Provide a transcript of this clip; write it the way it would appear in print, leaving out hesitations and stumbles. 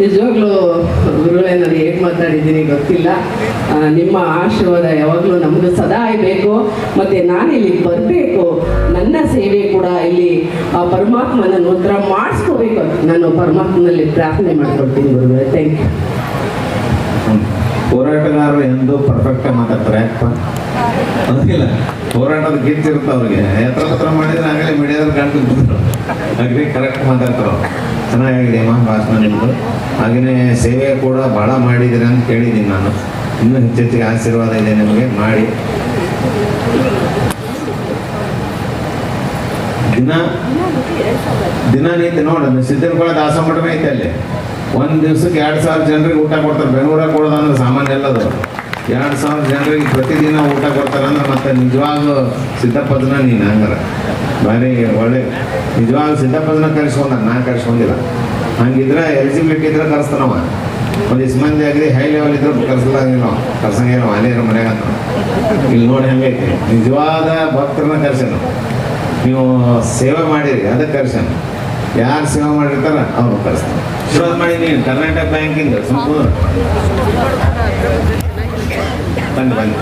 ನಿಜವಾಗ್ಲೂ ಗುರುಗಳೇ, ನಾನು ಹೇಗೆ ಮಾತಾಡಿದ್ದೀನಿ ಗೊತ್ತಿಲ್ಲ. ನಿಮ್ಮ ಆಶೀರ್ವಾದ ಯಾವಾಗಲೂ ನಮಗೂ ಸದಾ ಬೇಕು. ಮತ್ತು ನಾನು ಇಲ್ಲಿಗೆ ಬರಬೇಕು, ನನ್ನ ಸೇವೆ ಕೂಡ ಇಲ್ಲಿ ಆ ಪರಮಾತ್ಮನ ಉತ್ತರ ಮಾಡಿಸ್ಕೋಬೇಕು. ನಾನು ಪರಮಾತ್ಮನಲ್ಲಿ ಪ್ರಾರ್ಥನೆ ಮಾಡ್ಕೊಳ್ತೀನಿ ಗುರುಗಳೇ. Thank you. ಹೋರಾಟಗಾರರು ಎಂದು ಪರ್ಫೆಕ್ಟಾಗಿ ಮಾತಾಡ್ತಾರೆ. ಅದಿಲ್ಲ, ಹೋರಾಟದ ಗಿರ್ತಿರುತ್ತೆ ಅವ್ರಿಗೆ. ಎತ್ರ ಮಾಡಿದ್ರೆ ಆಗಲೇ ಮೀಡಿಯಾದಲ್ಲಿ ಕಾಣ್ತಿದ್ರು, ಹಾಗೆ ಕರೆಕ್ಟ್ ಮಾತಾಡ್ತಾರೆ. ಚೆನ್ನಾಗಿದೆ ಅಮ್ಮ ಭಾಷಣ ನಿಮ್ಮದು. ಹಾಗೆಯೇ ಸೇವೆ ಕೂಡ ಭಾಳ ಮಾಡಿದ್ದೀರಿ ಅಂತ ಕೇಳಿದ್ದೀನಿ ನಾನು. ಇನ್ನೂ ಹೆಚ್ಚೆಚ್ಚಿಗೆ ಆಶೀರ್ವಾದ ಇದೆ ನಿಮಗೆ, ಮಾಡಿ. ದಿನನಿತ್ಯ ನೋಡೋದು ಸಿದ್ದನಕೊಳ ದಾಸಮಠನೇ ಐತೆ ಅಲ್ಲಿ. ಒಂದು ದಿವ್ಸಕ್ಕೆ 2,000 ಜನರಿಗೆ ಊಟ ಕೊಡ್ತಾರೆ. ಬೆಂಗಳೂರಾಗ ಕೊಡೋದಂದ್ರೆ ಸಾಮಾನ್ಯ ಎಲ್ಲದು. 2,000 ಜನರಿಗೆ ಪ್ರತಿದಿನ ಊಟ ಕೊಡ್ತಾರೆ ಅಂದ್ರೆ ಮತ್ತೆ ನಿಜವಾಗೂ ಸಿದ್ದಪ್ಪದನ ನೀನು ಹಂಗಾರೆ ಭಾರಿ ಒಳ್ಳೆ. ನಿಜವಾಗ್ಲೂ ಸಿದ್ದಪ್ಪದನ ಕರೆಸ್ಕೊಂಡ, ನಾನು ಕರೆಸ್ಕೊಂಡಿಲ್ಲ. ಹಂಗಿದ್ರೆ ಎಲಿಜಿಬಿಲಿಟಿ ಇದ್ರೆ ಕರೆಸ್ತಾನವ. ಒಂದು ಇಷ್ಟು ಮಂದಿ ಆಗಲಿ ಹೈ ಲೆವೆಲ್ ಇದ್ರೆ ಕರ್ಸಂಗಿಲ್ಲ, ಅಲ್ಲೇ ಇರೋ ಮನೆಯಾಗ ಅಂತ. ಇಲ್ಲಿ ನೋಡಿ ಹೆಂಗೈತಿ, ನಿಜವಾದ ಭಕ್ತರನ್ನ ಕರ್ಸೇನು. ನೀವು ಸೇವೆ ಮಾಡಿರಿ ಅದಕ್ಕೆ ಕರ್ಸೇನು. ಯಾರು ಸೇವೆ ಮಾಡಿರ್ತಾರ ಅವ್ರು ಕರೆಸ್ತಾರೆ. ಶುರು ಮಾಡಿ ನೀನು ಕರ್ನಾಟಕ ಬ್ಯಾಂಕಿಂದ ಸಂಪೂರ್ಣ ಬನ್ನಿ.